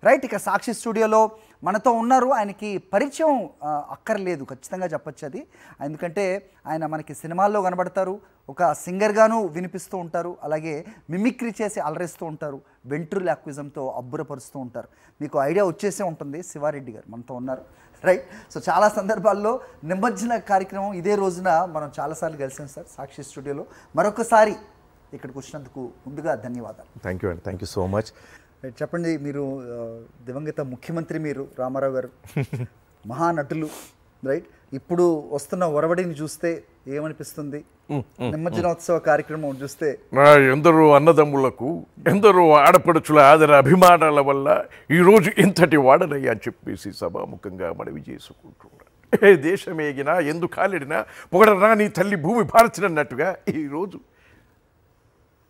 Right. ఇక సాక్షి స్టూడియోలో మనతో ఉన్నారు. ఆయనకి పరిచయం అక్కర్లేదు, ఖచ్చితంగా చెప్పచ్చు అది. ఎందుకంటే ఆయన మనకి సినిమాల్లో కనబడతారు, ఒక సింగర్గాను వినిపిస్తూ ఉంటారు, అలాగే మిమిక్రీ చేసి అలరిస్తూ ఉంటారు, వెంట్రులాక్విజంతో అబ్బురపరుస్తూ ఉంటారు. మీకు ఐడియా వచ్చేసే ఉంటుంది. శివారెడ్డి గారు మనతో ఉన్నారు. రైట్. సో చాలా సందర్భాల్లో నిమజ్జన కార్యక్రమం ఇదే రోజున మనం చాలాసార్లు కలిసాం సార్ సాక్షి స్టూడియోలో. మరొకసారి ఇక్కడికి వచ్చినందుకు ముందుగా ధన్యవాదాలు. థ్యాంక్ యూ అండి, థ్యాంక్ యూ సో మచ్. చెప్పండి, మీరు దివంగత ముఖ్యమంత్రి, మీరు రామారావు గారు మహానటులు, రైట్. ఇప్పుడు వస్తున్న ఒరవడిని చూస్తే ఏమనిపిస్తుంది? నిమజ్జనోత్సవ కార్యక్రమం చూస్తే ఎందరో అన్నదమ్ములకు, ఎందరో ఆడపడుచుల ఆదర అభిమానాల వల్ల ఈరోజు ఇంతటి వాడనయ్యా అని చెప్పేసి సభాముఖంగా మనవి చేసుకుంటున్నాను. ఏ దేశమేగినా ఎందు కాలిడినా పొగడరా నీ తల్లి భూమి భారచినట్టుగా ఈరోజు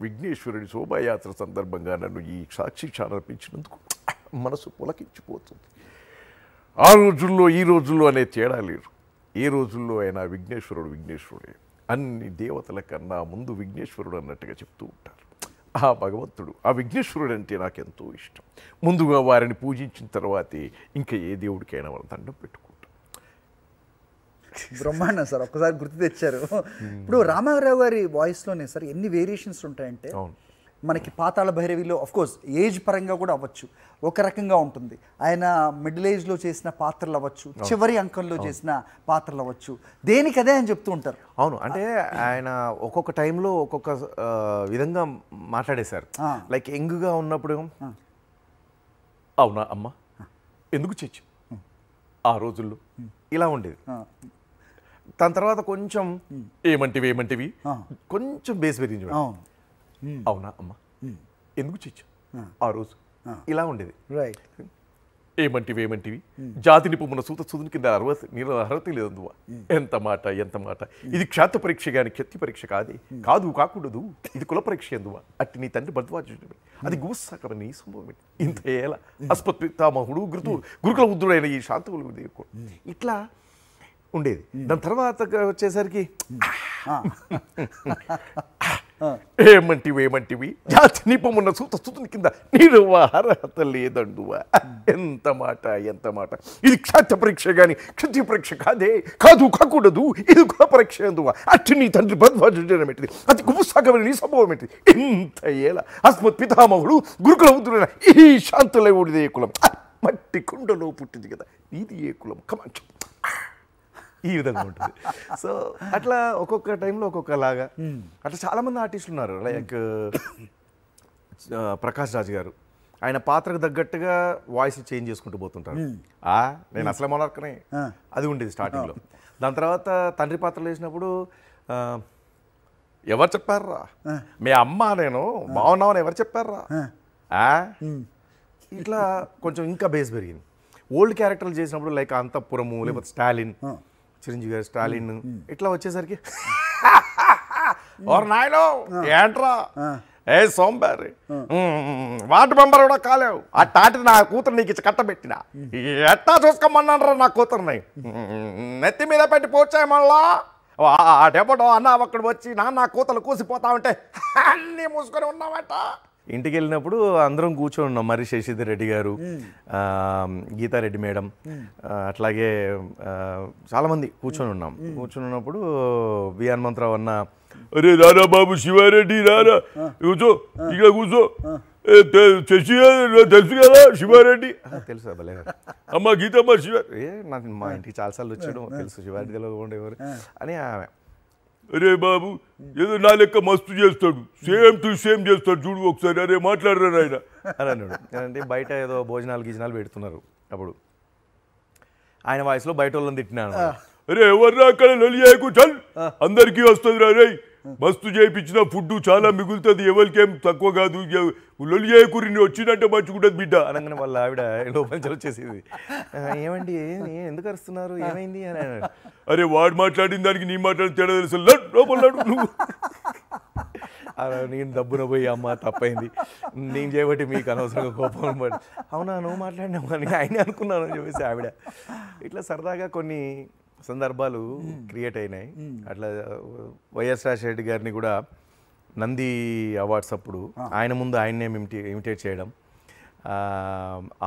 విఘ్నేశ్వరుడి శోభాయాత్ర సందర్భంగా నన్ను ఈ సాక్షి ఛానల్ పెంచినందుకు మనసు పులకించిపోతుంది. ఆ రోజుల్లో ఈ రోజుల్లో అనే తేడా లేరు. ఏ రోజుల్లో అయినా విఘ్నేశ్వరుడే. అన్ని దేవతల కన్నా ముందు విఘ్నేశ్వరుడు అన్నట్టుగా చెప్తూ ఉంటారు. ఆ భగవంతుడు, ఆ విఘ్నేశ్వరుడు అంటే నాకెంతో ఇష్టం. ముందుగా వారిని పూజించిన తర్వాతే ఇంకా ఏ దేవుడికైనా మనం దండం పెట్టుకుంటాం. బ్రహ్మాండం సార్, ఒక్కసారి గుర్తు తెచ్చారు. ఇప్పుడు రామారావు గారి వాయిస్లోనే సార్ ఎన్ని వేరియేషన్స్ ఉంటాయంటే, మనకి పాతాళ భైరవిలో అఫ్కోర్స్ ఏజ్ పరంగా కూడా అవ్వచ్చు, ఒక రకంగా ఉంటుంది. ఆయన మిడిల్ ఏజ్లో చేసిన పాత్రలు అవ్వచ్చు, చివరి అంకంలో చేసిన పాత్రలు అవ్వచ్చు, దేనికదే అని చెప్తూ ఉంటారు. అవును, అంటే ఆయన ఒక్కొక్క టైంలో ఒక్కొక్క విధంగా మాట్లాడేశారు. లైక్ యంగ్గా ఉన్నప్పుడు అవునా అమ్మ ఎందుకు చచ్చు ఆ రోజుల్లో ఇలా ఉండేది. దాని తర్వాత కొంచెం ఏమంటివి కొంచెం బేస్ పెరిగింది. అవునా అమ్మ ఎందుకు చచ్చు ఆ రోజు ఇలా ఉండేది. రైట్. ఏమంటివి జాతిని పొమ్మున సూదుని కింద అర్హత లేదు. ఎంత మాట ఇది క్షాత పరీక్ష గాని క్షత్తి పరీక్ష కాకూడదు, ఇది కుల పరీక్ష ఎందువా అట్టి నీ తండ్రి భద్వాజుడు అది గుస్సాకమని సంభవం ఇంత ఏలా అస్పత్పితామహుడు గురుకుల ఉద్దుడైన ఈ శాంతవులు ఇట్లా ఉండేది. దాని తర్వాత వచ్చేసరికి ఏమంటివి జాతి నిపమున్న సూతుని కింద నీరు అర్హత లేదండువా. ఎంత మాట ఇది క్షాత్య పరీక్ష గాని క్షత్రియ పరీక్ష కాకూడదు, ఇది కుల పరీక్ష ఎందువా అట్టి నీ తండ్రి భద్వాజుడైనది అది గుపుసాగమని నీ సంభవం ఏంటిది. ఇంత ఏలా అస్మత్ పితామహుడు గురుకుల ఉద్దుడైన ఈ శాంతులవుడిదే కులం మట్టి కుండలో పుట్టింది కదా ఇది ఏ కులం కమాంచం ఈ విధంగా ఉంటుంది. సో అట్లా ఒక్కొక్క టైంలో ఒక్కొక్కలాగా అట్లా చాలామంది ఆర్టిస్టులు ఉన్నారు. లైక్ ప్రకాష్ రాజ్ గారు, ఆయన పాత్రకు తగ్గట్టుగా వాయిస్ చేంజ్ చేసుకుంటూ పోతుంటారు. నేను అసలే మొనర్కనే అది ఉండేది స్టార్టింగ్లో. దాని తర్వాత తండ్రి పాత్రలు వేసినప్పుడు ఎవరు చెప్పారా మీ అమ్మ నేను బాగున్నామని ఎవరు చెప్పారా ఇట్లా కొంచెం ఇంకా బేస్ పెరిగింది. ఓల్డ్ క్యారెక్టర్లు చేసినప్పుడు లైక్ అంతఃపురము లేకపోతే స్టాలిన్, చిరంజీవి గారు స్టాలిన్ ఇట్లా వచ్చేసరికి ఓర్ నాయనో ఏంట్రా ఏ సోంబారి వార్డు మెంబర్ కూడా కాలేవు ఆ తాటి నా కూతురు నీకు ఇచ్చి కట్టబెట్టినా ఎట్టా చూసుకోమన్నారా నా కూతురుని నెత్తి మీద పెట్టి పోచాయి మళ్ళా ఆ డెబ్బడో అన్న అక్కడ వచ్చి నా కూతురు కూసిపోతా ఉంటే అన్నీ మూసుకొని ఉన్నామట. ఇంటికి వెళ్ళినప్పుడు అందరం కూర్చొని ఉన్నాం. మరి శశిధర్ రెడ్డి గారు, గీతారెడ్డి మేడం, అట్లాగే చాలామంది కూర్చొని ఉన్నాం. కూర్చొని ఉన్నప్పుడు వి హనుమంతరావు అన్న అరే రారా బాబు శివారెడ్డి రారా కూర్చో ఇక కూర్చో శశి తెలుసు కదా శివారెడ్డి తెలుసా భలే అమ్మ గీతమ్మ నాకు మా ఇంటికి చాలాసార్లు వచ్చాడు తెలుసు శివారెడ్డి ఉండేవారు అని ఆమె అరే బాబు ఏదో నా లెక్క మస్తు చేస్తాడు సేమ్ టు సేమ్ చేస్తాడు చూడు ఒకసారి అరే మాట్లాడరా ఆయన అని అన్నాడు. అంటే బయట ఏదో భోజనాలు పెడుతున్నారు అప్పుడు ఆయన వాయిస్లో బయట వాళ్ళని తిట్టినాను. అరే ఎవర్రా అక్కడ లొలియాకు చల్ అందరికీ వస్తుంది రా రే మస్తు చేయించిన ఫుడ్ చాలా మిగులుతుంది ఎవరికేం తక్కువ కాదు లొలియాకురి వచ్చినట్టే మంచుకుంటుంది బిడ్డ అనగానే వాళ్ళ ఆవిడ లోపల వచ్చేసింది. ఏమండి ఎందుకు అరుస్తున్నారు ఏమైంది అని. అరే వాడు మాట్లాడిన దానికి నీ మాట్లాడిన తేడా తెలుసు లోపల నువ్వు నేను డబ్బున పోయి అమ్మ తప్పైంది నేను చేయబట్టి మీకు అనవసరంగా కోపం పడి అవునా నువ్వు మాట్లాడినావు అని ఆయన అనుకున్నాను అని చెప్పేసి ఆవిడ. ఇట్లా సరదాగా కొన్ని సందర్భాలు క్రియేట్ అయినాయి. అట్లా వైఎస్ రాజశేఖర గారిని కూడా నంది అవార్డ్స్ అప్పుడు ఆయన ముందు ఆయన్నే ఇమిటేట్ చేయడం,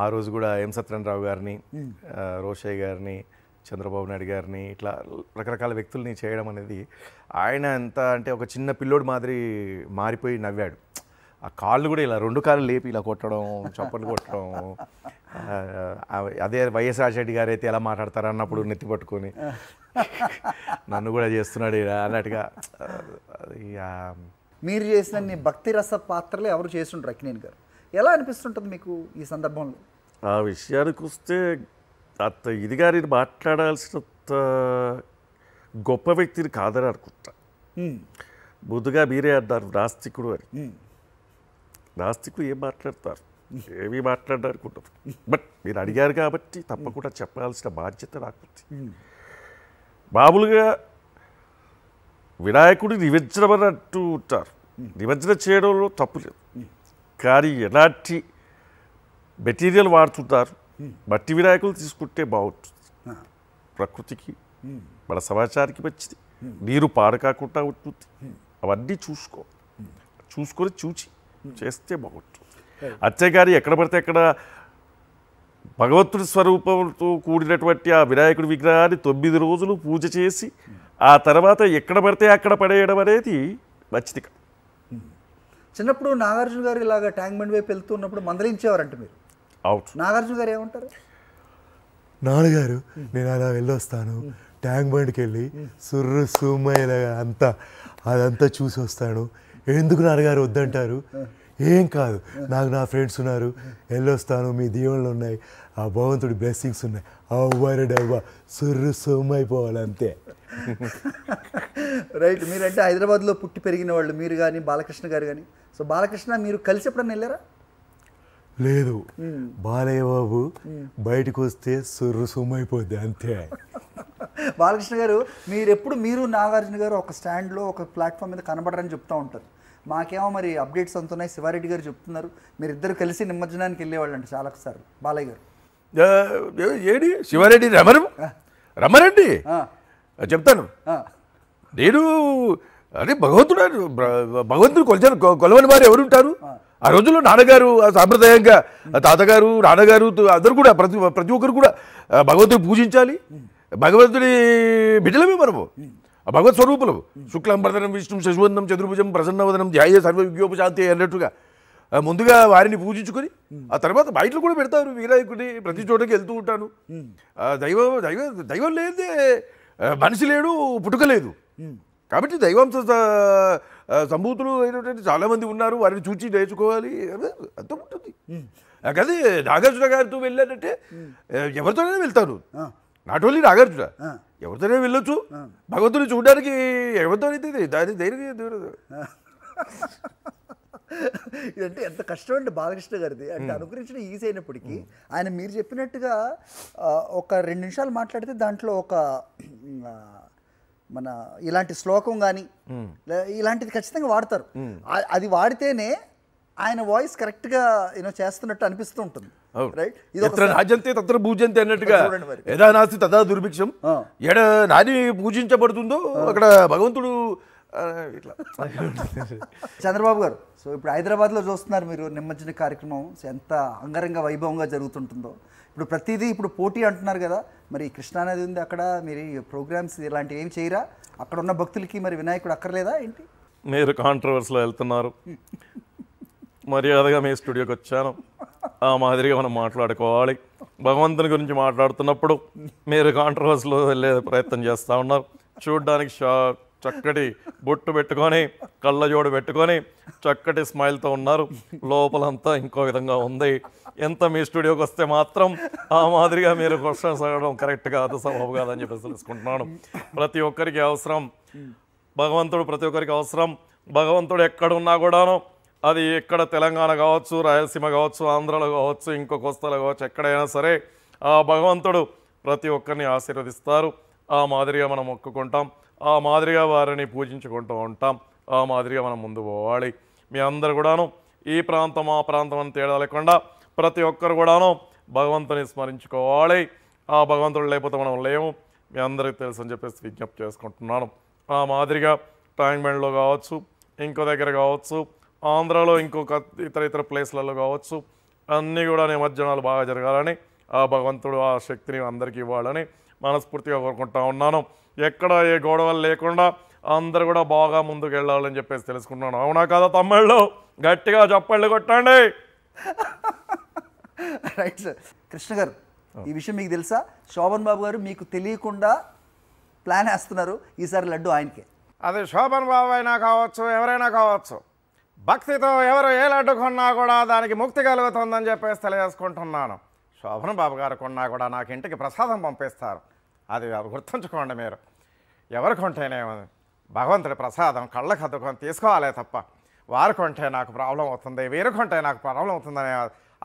ఆ రోజు కూడా ఎం సత్యనారాయణరావు గారిని, రోషయ్య గారిని, చంద్రబాబు నాయుడు గారిని ఇట్లా రకరకాల వ్యక్తుల్ని చేయడం అనేది ఆయన ఎంత అంటే ఒక చిన్న పిల్లోడు మాదిరి మారిపోయి నవ్వాడు. ఆ కాళ్ళు కూడా ఇలా 2 కాళ్ళు లేపి ఇలా కొట్టడం, చప్పట్లు కొట్టడం. అదే వైఎస్ రాజశేఖర గారు అయితే ఎలా మాట్లాడతారు అన్నప్పుడు నెత్తి పట్టుకొని నన్ను కూడా చేస్తున్నాడు అన్నట్టుగా. మీరు చేసిన భక్తి రస పాత్రలు ఎవరు చేస్తుంటారు అక్కినేని గారు, ఎలా అనిపిస్తుంటుంది మీకు ఈ సందర్భంలో? ఆ విషయానికి వస్తే అంత ఇది గారి మాట్లాడాల్సినంత గొప్ప వ్యక్తిని కాదని అనుకుంటా. ముందుగా మీరే అన్నారు నాస్తికుడు అని. నాస్తికులు ఏం మాట్లాడతారు, ఏమీ మాట్లాడాలనుకుంటారు. బట్ మీరు అడిగారు కాబట్టి తప్పకుండా చెప్పాల్సిన బాధ్యత నాకు. మామూలుగా వినాయకుడిని నిమజ్జనం అని అంటూ ఉంటారు. నిమజ్జనం చేయడంలో తప్పు లేదు, కానీ ఎలాంటి మెటీరియల్ వాడుతుంటారు. మట్టి వినాయకులు తీసుకుంటే బాగుంటుంది, ప్రకృతికి మన సమాచారానికి మంచిది, నీరు పాడు కాకుండా ఉంటుంది. అవన్నీ చూసుకొని చూచి చేస్తే బాగుంటుంది. అంతేగాని ఎక్కడ పడితే అక్కడ భగవంతుడి స్వరూపంతో కూడినటువంటి ఆ వినాయకుడి విగ్రహాన్ని 9 రోజులు పూజ చేసి ఆ తర్వాత ఎక్కడ పడితే అక్కడ పడేయడం అనేది మంచిది కాదు. చిన్నప్పుడు నాగార్జున గారు ఇలాగ ట్యాంక్ బండ్ వైపు వెళ్తున్నప్పుడు మందలించేవారంట మీరు. అవును. నాగార్జున గారు ఏమంటారు? నాన్నగారు నేను అలా వెళ్ళొస్తాను, ట్యాంక్ బండ్కి వెళ్ళి సుర్రు సుమ్మయ్యలాగా అదంతా చూసి వస్తాను. ఎందుకు నాన్నగారు వద్దంటారు? ఏం కాదు, నాకు నా ఫ్రెండ్స్ ఉన్నారు, వెళ్ళొస్తాను, మీ దీవెనలు ఉన్నాయి, ఆ భగవంతుడి బ్లెస్సింగ్స్ ఉన్నాయి, అవ్వరడవ్వ సుర్రు సోమైపోవాలి అంతే. రైట్. మీరంటే హైదరాబాద్లో పుట్టి పెరిగిన వాళ్ళు మీరు కానీ బాలకృష్ణ గారు కానీ. సో బాలకృష్ణ మీరు కలిసి ఎప్పుడన్నా వెళ్ళారా? లేదు, బాలయ్య బాబు బయటకు వస్తే సుర్రు సుమ్మైపోద్ది అంతే. బాలకృష్ణ గారు మీరు నాగార్జున గారు ఒక స్టాండ్లో ఒక ప్లాట్ఫామ్ మీద కనబడరని చెప్తూ ఉంటారు. మాకేమో మరి అప్డేట్స్ అంతున్నాయి, శివారెడ్డి గారు చెప్తున్నారు మీరిద్దరు కలిసి నిమజ్జనానికి వెళ్ళేవాళ్ళు అంట చాలాసార్లు. బాలయ్య గారు ఏడి శివారెడ్డి రమ్మరండి చెప్తాను. నేను అదే భగవంతుడు కొలవని వారు ఎవరుంటారు? ఆ రోజుల్లో నాన్నగారు సాంప్రదాయంగా తాతగారు నాన్నగారు అందరూ కూడా ప్రతి ఒక్కరు కూడా భగవంతుని పూజించాలి. భగవంతుడి బిడ్డలమే మనము, భగవత్ స్వరూపులము. శుక్లాంబరధరం విష్ణు శశివర్ణం చతుర్భుజం ప్రసన్నవదనం ధ్యాయ సర్వ విజ్ఞోపశాంతి అన్నట్టుగా ముందుగా వారిని పూజించుకొని ఆ తర్వాత బయటలు కూడా పెడతారు వినాయకుడిని. ప్రతి చోటకి వెళ్తూ ఉంటాను. దైవం లేదే మనిషి లేడు, పుట్టుక లేదు. కాబట్టి దైవాంశ సంభూతులు అయినటువంటి చాలామంది ఉన్నారు, వారిని చూచి నేర్చుకోవాలి అంత ఉంటుంది. అదే నాగార్జున గారితో వెళ్ళానంటే ఎవరితోనే వెళ్తాను. నాట్ ఓన్లీ నాగార్జున, ఎవరితోనే వెళ్ళొచ్చు. భగవంతుని చూడడానికి ఎవరితోనైతే దాని ధైర్యం. ఇదంటే ఎంత కష్టం అంటే బాలకృష్ణ గారిది. అంటే అనుకరించడం ఈజీ అయినప్పటికీ ఆయన మీరు చెప్పినట్టుగా ఒక 2 నిమిషాలు మాట్లాడితే దాంట్లో ఒక మన ఇలాంటి శ్లోకం కానీ ఇలాంటిది ఖచ్చితంగా వాడతారు. అది వాడితేనే ఆయన వాయిస్ కరెక్ట్గా చేస్తున్నట్టు అనిపిస్తూ ఉంటుంది. రైట్. రాజంతే తత్ర పూజంతే అన్నట్టుగా యదా నాస్తి తదా దుర్భిక్షం, ఎడ నాది పూజించబడుతుందో అక్కడ భగవంతుడు ఇట్లా. చంద్రబాబు గారు, సో ఇప్పుడు హైదరాబాద్లో చూస్తున్నారు మీరు నిమజ్జన కార్యక్రమం ఎంత అంగరంగ వైభవంగా జరుగుతుంటుందో. ఇప్పుడు ప్రతిదీ ఇప్పుడు పోటీ అంటున్నారు కదా, మరి కృష్ణానది ఉంది అక్కడ, మీరు ప్రోగ్రామ్స్ ఇలాంటివి ఏం చేయరా? అక్కడ ఉన్న భక్తులకి మరి వినాయకుడు అక్కర్లేదా ఏంటి? మీరు కాంట్రవర్సీలో వెళ్తున్నారు, మర్యాదగా మీ స్టూడియోకి వచ్చాను. ఆ మాదిరిగా మనం మాట్లాడుకోవాలి. భగవంతుని గురించి మాట్లాడుతున్నప్పుడు మీరు కాంట్రవర్సీలో వెళ్ళే ప్రయత్నం చేస్తూ ఉన్నారు. చూడ్డానికి చక్కటి బొట్టు పెట్టుకొని కళ్ళజోడు పెట్టుకొని చక్కటి స్మైల్తో ఉన్నారు, లోపలంతా ఇంకో విధంగా ఉంది. ఎంత మీ స్టూడియోకి వస్తే మాత్రం ఆ మాదిరిగా మీరు క్వశ్చన్స్ అడగడం కరెక్ట్ కాదు, సబబు కాదని చెప్పేసి తెలుసుకుంటున్నాను. ప్రతి ఒక్కరికి అవసరం భగవంతుడు, ప్రతి ఒక్కరికి అవసరం భగవంతుడు. ఎక్కడున్నా కూడాను, అది ఎక్కడ తెలంగాణ కావచ్చు, రాయలసీమ కావచ్చు, ఆంధ్రలో కావచ్చు, ఇంకో కోస్తాలో కావచ్చు, ఎక్కడైనా సరే ఆ భగవంతుడు ప్రతి ఒక్కరిని ఆశీర్వదిస్తారు. ఆ మాదిరిగా మనం మొక్కుకుంటాం, ఆ మాదిరిగా వారిని పూజించుకుంటూ ఉంటాం. ఆ మాదిరిగా మనం ముందు పోవాలి. మీ అందరు కూడాను ఈ ప్రాంతం ఆ ప్రాంతం అని తేడా లేకుండా ప్రతి ఒక్కరు కూడాను భగవంతుని స్మరించుకోవాలి. ఆ భగవంతుడు లేకపోతే మనం లేము, మీ అందరికీ తెలుసు అని చెప్పేసి విజ్ఞప్తి చేసుకుంటున్నాను. ఆ మాదిరిగా ట్యాంక్ బండ్లో కావచ్చు, ఇంకో దగ్గర కావచ్చు, ఆంధ్రాలో ఇంకొక ఇతర ప్లేస్లలో కావచ్చు, అన్నీ కూడా నిమజ్జనాలు బాగా జరగాలని ఆ భగవంతుడు ఆ శక్తిని అందరికీ ఇవ్వాలని మనస్ఫూర్తిగా కోరుకుంటా ఉన్నాను. ఎక్కడ ఏ గొడవలు లేకుండా అందరూ కూడా బాగా ముందుకు వెళ్ళాలని చెప్పేసి తెలుసుకుంటున్నాను. అవునా కదా తమ్ముళ్ళు? గట్టిగా చప్పళ్ళు కొట్టండి. Right sir. కృష్ణ గారు, ఈ విషయం మీకు తెలుసా? శోభన్ బాబు గారు మీకు తెలియకుండా ప్లాన్ వేస్తున్నారు ఈసారి లడ్డు ఆయనకే. అది శోభన్ బాబు అయినా కావచ్చు, ఎవరైనా కావచ్చు, భక్తితో ఎవరు ఏ లడ్డు కొన్నా కూడా దానికి ముక్తి కలుగుతుందని చెప్పేసి తెలియజేసుకుంటున్నాను. శోభన్ బాబు గారు కొన్నా కూడా నాకు ఇంటికి ప్రసాదం పంపిస్తారు. అది గుర్తుంచుకోండి మీరు. ఎవరు కొంటేనే భగవంతుడి ప్రసాదం కళ్ళకు అద్దుకొని తీసుకోవాలే తప్ప వారు కొంటే నాకు ప్రాబ్లం అవుతుంది, వీరు కొంటే నాకు ప్రాబ్లం అవుతుందనే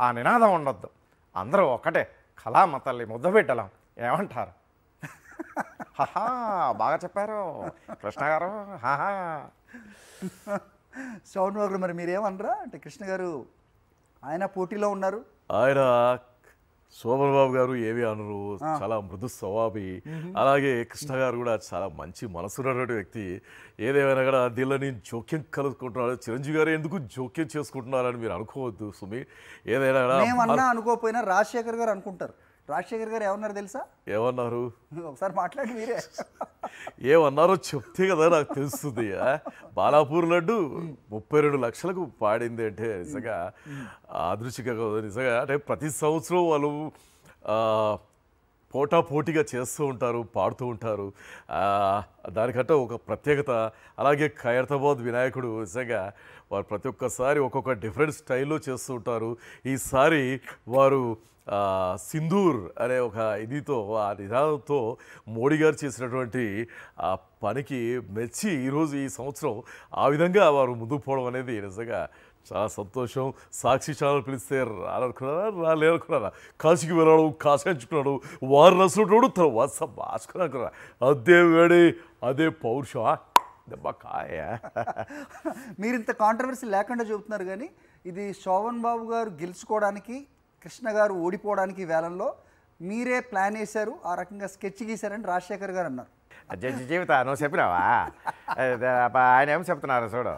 ఆ నినాదం ఉండొద్దు. అందరూ ఒక్కటే కళామ తల్లి ముద్దబిడ్డలం. ఏమంటారు? హాహా, బాగా చెప్పారు కృష్ణ గారు. హాహా. శోభన్ బాబు గారు మరి మీరేమనరా? అంటే కృష్ణ గారు ఆయన పోటీలో ఉన్నారు. ఆయన శోభన్ బాబు గారు ఏవి అనరు, చాలా మృదు స్వభావి. అలాగే కృష్ణ గారు కూడా చాలా మంచి మనసున్నటువంటి వ్యక్తి. ఏదేమైనా కూడా దీనిలో నేను జోక్యం కలుసుకుంటున్నాడు. చిరంజీవి గారు ఎందుకు జోక్యం చేసుకుంటున్నారని మీరు అనుకోవద్దు సుమి. ఏదైనా మేమన్నా అనుకోకపోయినా రాజశేఖర్ గారు అనుకుంటారు. రాజశేఖర్ గారు ఏమన్నారు తెలుసా? ఏమన్నారు? ఒకసారి మాట్లాడి మీరే. ఏమన్నారో చెప్తే కదా నాకు తెలుస్తుంది. బాలాపూర్ లడ్డు 32 లక్షలకు పాడింది అంటే నిజంగా అదృష్టంగా నిజంగా. అంటే ప్రతి సంవత్సరం వాళ్ళు పోటాపోటీగా చేస్తూ ఉంటారు, పాడుతూ ఉంటారు. దానికంటే ఒక ప్రత్యేకత. అలాగే ఖైరతాబాద్ వినాయకుడు నిజంగా వారు ప్రతి ఒక్కసారి ఒక్కొక్క డిఫరెంట్ స్టైల్లో చేస్తూ ఉంటారు. ఈసారి వారు సింధూర్ అనే ఒక ఇదితో, ఆ నిదానంతో మోడీ గారు చేసినటువంటి ఆ పనికి మెచ్చి ఈరోజు ఈ సంవత్సరం ఆ విధంగా వారు ముందుకు పోవడం అనేది నిజంగా చాలా సంతోషం. సాక్షి ఛానల్ పిలిస్తే రాలనుకున్నారా? రాలేనుకున్నారా? కాశీకి వెళ్ళాడు, కాశించుకున్నాడు, వారు నసుడు తన వస బాసుకున్నారా? అదే వేడి, అదే పౌరుషం. దెబ్బకాయ. మీరు ఇంత కాంట్రవర్సీ లేకుండా చెబుతున్నారు, కానీ ఇది శోభన్ బాబు గారు గెలుచుకోవడానికి, కృష్ణ గారు ఓడిపోవడానికి వేళల్లో మీరే ప్లాన్ వేశారు, ఆ రకంగా స్కెచ్ గీశారని రాజశేఖర్ గారు అన్నారు. జీవిత నువ్వు చెప్పినావా? ఆయన ఏమో చెప్తున్నారు చూడు.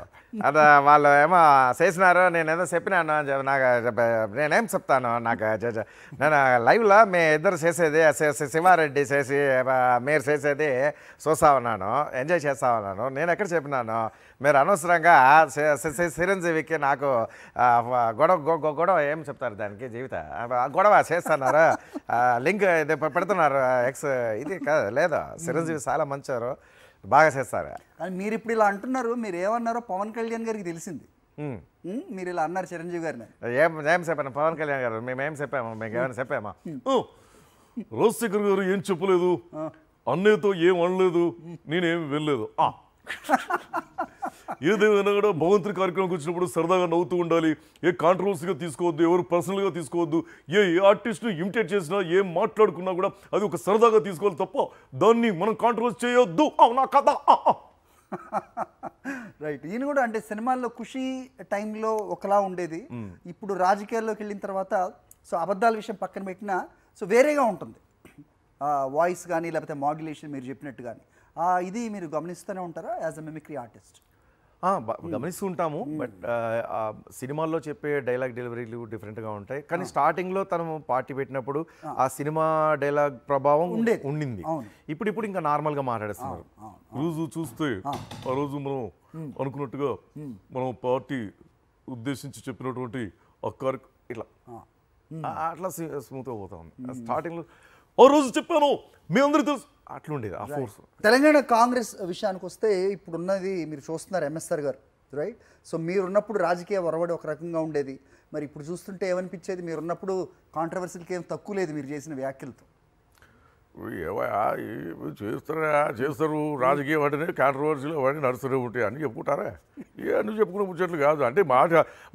అదే వాళ్ళు ఏమో చేసినారు, నేనేదో చెప్పినాను అని చెప్పి నాకు నేనేం చెప్తాను. నాకు నేను లైవ్లో మీ ఇద్దరు చేసేది శివారెడ్డి చేసి మీరు చేసేది చూస్తా ఉన్నాను, ఎంజాయ్ చేస్తా ఉన్నాను. నేను ఎక్కడ చెప్పినాను మీరు అనవసరంగా చిరంజీవికి నాకు గొడవ ఏం చెప్తారు దానికి? జీవిత గొడవ చేస్తున్నారు, లింక్ ఇది పెడుతున్నారు ఎక్స్ ఇది కాదు లేదా? చిరంజీవి చాలా మంచారు, బాగా చేస్తారు. అని మీరు ఇప్పుడు ఇలా అంటున్నారు, మీరు ఏమన్నారో పవన్ కళ్యాణ్ గారికి తెలిసింది. మీరు ఇలా అన్నారు చిరంజీవి గారిని. ఏం చెప్పాను పవన్ కళ్యాణ్ గారు? మేమేం చెప్పాము? మీకు ఏమైనా చెప్పామా? రాజశేఖర్ గారు ఏం చెప్పలేదు, అన్నయ్యతో ఏం అనలేదు, నేనేం వెళ్ళలేదు. ఏదేమైనా కూడా భగవంతుడి కార్యక్రమంకి వచ్చినప్పుడు సరదాగా నవ్వుతూ ఉండాలి. ఏ కాంట్రవర్సీగా తీసుకోవద్దు, ఎవరు పర్సనల్గా తీసుకోవద్దు. ఏ ఆర్టిస్ట్ను ఇమిటేట్ చేసినా, ఏం మాట్లాడుకున్నా కూడా అది ఒక సరదాగా తీసుకోవాలి తప్ప దాన్ని మనం కాంట్రవర్సీ చేయొద్దు. అవునా కదా? రైట్. ఈయన కూడా అంటే సినిమాల్లో ఖుషి టైంలో ఒకలా ఉండేది, ఇప్పుడు రాజకీయాల్లోకి వెళ్ళిన తర్వాత సో అబద్ధాల విషయం పక్కన పెట్టినా సో వేరేగా ఉంటుంది. వాయిస్ కానీ లేకపోతే మాడ్యులేషన్ మీరు చెప్పినట్టు కానీ ఇది మీరు గమనిస్తూనే ఉంటారా యాజ్ అ మిమిక్రీ ఆర్టిస్ట్? గమనిస్తూ ఉంటాము. బట్ సినిమాల్లో చెప్పే డైలాగ్ డెలివరీలు డిఫరెంట్గా ఉంటాయి. కానీ స్టార్టింగ్లో తను పార్టీ పెట్టినప్పుడు ఆ సినిమా డైలాగ్ ప్రభావం ఉండింది. ఇప్పుడు ఇంకా నార్మల్గా మాట్లాడేస్తున్నారు. రోజు చూస్తే ఆ రోజు మనం అనుకున్నట్టుగా మనం పార్టీ ఉద్దేశించి చెప్పినటువంటి అక్కడ ఇట్లా అట్లా స్మూత్గా పోతా ఉంది. స్టార్టింగ్లో ఆ రోజు చెప్పాను మీ అందరూ తెలుసు అట్లుండేది. ఆ ఫోర్స్ తెలంగాణ కాంగ్రెస్ విషయానికి వస్తే ఇప్పుడున్నది మీరు చూస్తున్నారు ఎంఎస్ఆర్ గారు, రైట్? సో మీరున్నప్పుడు రాజకీయ ఒరవడి ఒక రకంగా ఉండేది, మరి ఇప్పుడు చూస్తుంటే ఏమనిపించేది? మీరున్నప్పుడు కాంట్రవర్సీలకి ఏం తక్కువ లేదు మీరు చేసిన వ్యాఖ్యలతో. చేస్తారు రాజకీయ వాటిని కాంట్రవర్సీలు అవన్నీ నడుస్తూనే ఉంటాయి అని చెప్పుకుంటారా? ఇవన్నీ చెప్పుకునే ముచ్చట్లు కాదు. అంటే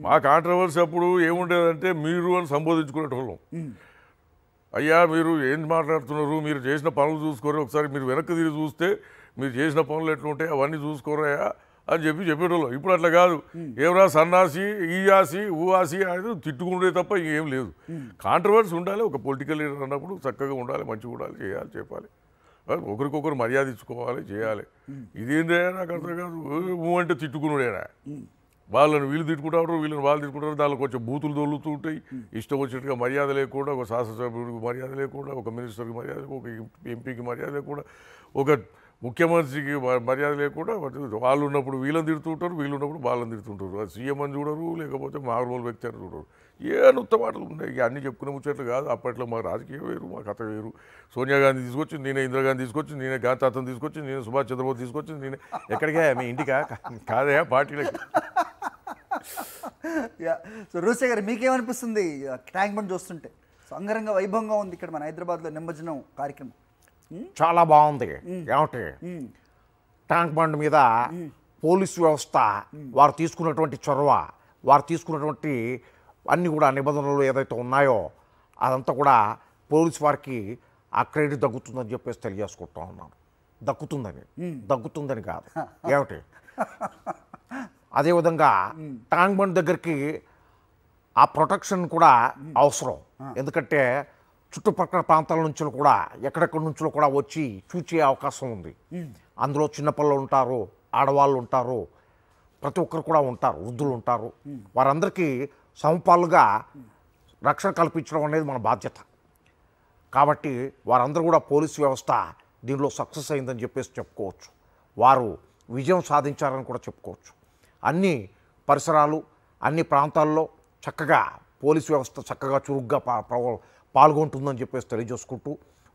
మా కాంట్రవర్సీ అప్పుడు ఏముండేదంటే మీరు అని సంబోధించుకునేటోళ్ళం. అయ్యా మీరు ఏం మాట్లాడుతున్నారు, మీరు చేసిన పనులు చూసుకోరు, ఒకసారి మీరు వెనక్కి తిరిగి చూస్తే మీరు చేసిన పనులు ఎట్లుంటాయి అవన్నీ చూసుకోరయ్యా అని చెప్పేటోళ్ళు. ఇప్పుడు అట్లా కాదు. ఏమరా సన్నాసి, ఈయాసి, ఊఆసి అనేది తిట్టుకుంటే తప్ప ఇంకేం లేదు. కాంట్రవర్సీ ఉండాలి. ఒక పొలిటికల్ లీడర్ అన్నప్పుడు చక్కగా ఉండాలి, మంచిగా ఉండాలి, చేయాలి, చెప్పాలి, ఒకరికొకరు మర్యాద ఇచ్చుకోవాలి, చేయాలి. ఇదేంటా నాకు అర్థం కాదు. ఊ అంటే తిట్టుకున్నాడేనా? వాళ్ళని వీళ్ళు తిట్టుకుంటారు, వీళ్ళని వాళ్ళు తిట్టుకుంటారు. దానిలో కొంచెం బూతులు దొల్లుతూ ఉంటాయి. ఇష్టం వచ్చినట్టుగా మర్యాద లేకుండా, ఒక శాసనసభ్యుడికి మర్యాద లేకుండా, ఒక మినిస్టర్కి మర్యాద, ఒక ఎంపీకి మర్యాద లేకుండా, ఒక ముఖ్యమంత్రికి మర్యాద లేకుండా వాళ్ళు ఉన్నప్పుడు వీళ్ళని తిడుతుంటారు, వీళ్ళు ఉన్నప్పుడు వాళ్ళని తిడుతుంటారు. అది సీఎం అని చూడరు, లేకపోతే మామూలు వ్యక్తి అని చూడరు. ఏ నృత్త మాటలు ఉన్నాయి. ఇక అన్నీ చెప్పుకునే ముచ్చట్లు కాదు. అప్పట్లో మా రాజకీయం వేరు, మా కథ వేరు. సోనియా గాంధీ తీసుకొచ్చి, నేనే ఇందిరాగాంధీ తీసుకొచ్చి, నేనే గాంధీ తాతను తీసుకొచ్చి, నేనే సుభాష్ చంద్రబోస్ తీసుకొచ్చి, నేనే ఎక్కడికే మీ ఇంటికా కాదే పార్టీలకి. సో రోసే గారు మీకేమనిపిస్తుంది ట్యాంక్ బండ్ చూస్తుంటే? సో అంగరంగ వైభవంగా ఉంది ఇక్కడ మన హైదరాబాద్లో నిమజ్జనం కార్యక్రమం. చాలా బాగుంది. ఏమిటి ట్యాంక్ బండ్ మీద పోలీసు వ్యవస్థ వారు తీసుకున్నటువంటి చొరవ, వారు తీసుకున్నటువంటి అన్నీ కూడా నిబంధనలు ఏదైతే ఉన్నాయో అదంతా కూడా పోలీసు వారికి ఆ క్రెడిట్ దక్కుతుందని చెప్పేసి తెలియజేసుకుంటా ఉన్నాను. దగ్గుతుందని కాదు. ఏమిటి అదేవిధంగా ట్యాంక్ బండ్ దగ్గరికి ఆ ప్రొటెక్షన్ కూడా అవసరం. ఎందుకంటే చుట్టుపక్కల ప్రాంతాల నుంచి కూడా ఎక్కడెక్కడి నుంచో కూడా వచ్చి చూసే అవకాశం ఉంది. అందులో చిన్నపిల్లలు ఉంటారు, ఆడవాళ్ళు ఉంటారు, ప్రతి ఒక్కరు కూడా ఉంటారు, వృద్ధులు ఉంటారు. వారందరికీ సమపాలుగా రక్షణ కల్పించడం అనేది మన బాధ్యత. కాబట్టి వారందరూ కూడా పోలీసు వ్యవస్థ దీనిలో సక్సెస్ అయిందని చెప్పేసి చెప్పుకోవచ్చు. వారు విజయం సాధించారని కూడా చెప్పుకోవచ్చు. అన్ని పరిసరాలు, అన్ని ప్రాంతాల్లో చక్కగా పోలీసు వ్యవస్థ చక్కగా చురుగ్గా పాల్గొంటుందని చెప్పేసి తెలియజేసుకుంటూ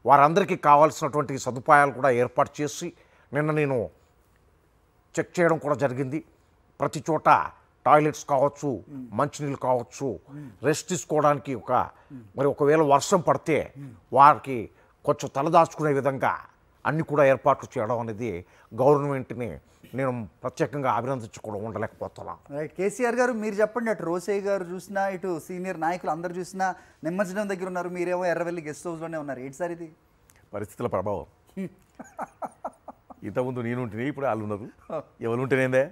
వారందరికీ కావాల్సినటువంటి సదుపాయాలు కూడా ఏర్పాటు చేసి నిన్న నేను చెక్ చేయడం కూడా జరిగింది. ప్రతి చోట టాయిలెట్స్ కావచ్చు, మంచినీళ్ళు కావచ్చు, రెస్ట్ తీసుకోవడానికి మరి ఒకవేళ వర్షం పడితే వారికి కొంచెం తలదాచుకునే విధంగా అన్నీ కూడా ఏర్పాట్లు చేయడం అనేది గవర్నమెంట్ని నేను ప్రత్యేకంగా అభినందించుకోవడం ఉండలేకపోతున్నాను. రైట్. కేసీఆర్ గారు మీరు చెప్పండి, అటు రోసయ్య గారు చూసినా, ఇటు సీనియర్ నాయకులు అందరు చూసినా నిమజ్జనం దగ్గర ఉన్నారు, మీరేమో ఎర్రవెల్లి గెస్ట్ హౌస్లోనే ఉన్నారు. ఏంటి సార్ ఇది? పరిస్థితుల ప్రభావం. ఇంతకుముందు నేనుంటేనే ఇప్పుడు వాళ్ళు ఉన్నారు, ఎవరు ఉంటేనేందే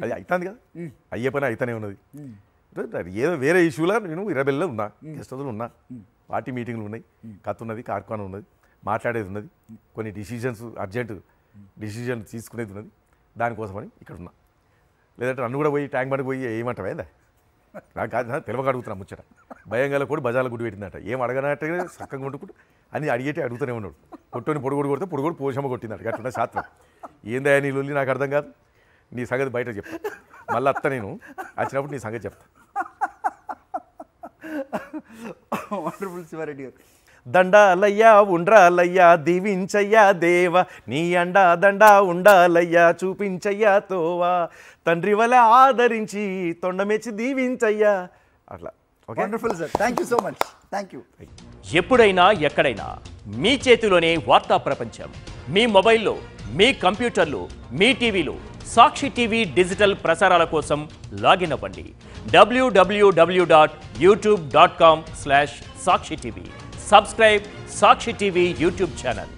అది అవుతుంది కదా, అయ్యే పని అయితేనే ఉన్నది. ఏదో వేరే ఇష్యూలా నేను ఇరవెల్లో ఉన్నా, గెస్ట్ హౌస్లో ఉన్నా, పార్టీ మీటింగ్లు ఉన్నాయి, కథ ఉన్నది, కార్యక్రమం ఉన్నది, మాట్లాడేది ఉన్నది, కొన్ని డిసిజన్స్ అర్జెంట్ డిసిజన్ తీసుకునేది ఉన్నది, దానికోసమని ఇక్కడ ఉన్నా. లేదంటే నన్ను కూడా పోయి ట్యాంక్ బండ్కి పోయి ఏమంటావేందా నాకు కాదు, తెలివక అడుగుతున్నా ముచ్చట. భయంగా కూడా బజార్లో గుడి పెట్టిందట, ఏం అడగనట్టే చక్కగా వండుకుంటూ అని అడిగేటే అడుగుతూనే ఉన్నాడు. పొట్టోని పొడుగోడు కొడితే పొడుగోడు పోషమ్మ కొట్టిందట. అట్లా శాస్త్రం ఏందా నీ లొల్లి నాకు అర్థం కాదు, నీ సంగతి బయట చెప్తా, మళ్ళీ అత్త నేను వచ్చినప్పుడు నీ సంగతి చెప్తా. వండర్ఫుల్ శివారెడ్డి గారు. దండాలయ్యా ఉండ్రాలయ్యా దీవించయ్యా దేవ, నీ అండా దండా ఉండాలయ్యా చూపించయ్యా తోవా, తండ్రి వల్ల ఆదరించి తొండమెచ్చి దీవించయ్యా. అట్లా. Wonderful sir, thank you so much. Thank you. ఎప్పుడైనా ఎక్కడైనా మీ చేతిలోనే వార్తా ప్రపంచం. మీ మొబైల్లో, మీ కంప్యూటర్లో, మీ టీవీలో సాక్షి టీవీ డిజిటల్ ప్రసారాల కోసం లాగిన్ అవ్వండి www.youtube.com/సాక్షి టీవీ. సబ్స్క్రైబ్ సాక్షి టీవీ యూట్యూబ్ ఛానల్.